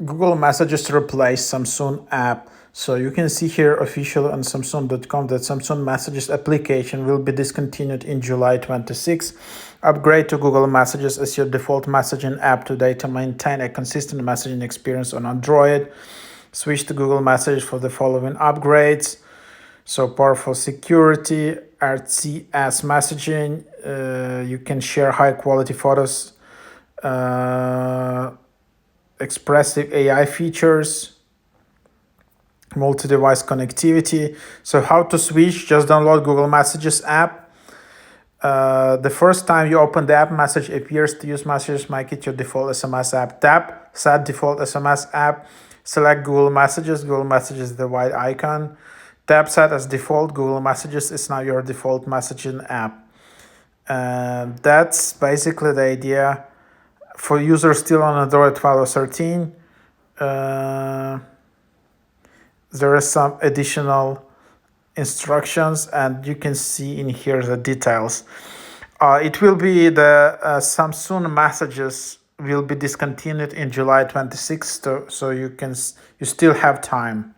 Google Messages replace Samsung app. So you can see here officially on Samsung.com that Samsung Messages application will be discontinued in July 26. Upgrade to Google Messages as your default messaging app today to maintain a consistent messaging experience on Android. Switch to Google Messages for the following upgrades. So powerful security, RCS messaging, you can share high quality photos, expressive AI features, multi-device connectivity. So how to switch? Just download Google Messages app. The first time you open the app, message appears. To use messages, make it your default SMS app. Tap set default SMS app. Select Google Messages. Google Messages is the white icon. Tap set as default. Google Messages is now your default messaging app. That's basically the idea. For users still on Android 12 or 13, there are some additional instructions, and you can see in here the details. It will be the Samsung Messages will be discontinued in July 26th, so you still have time.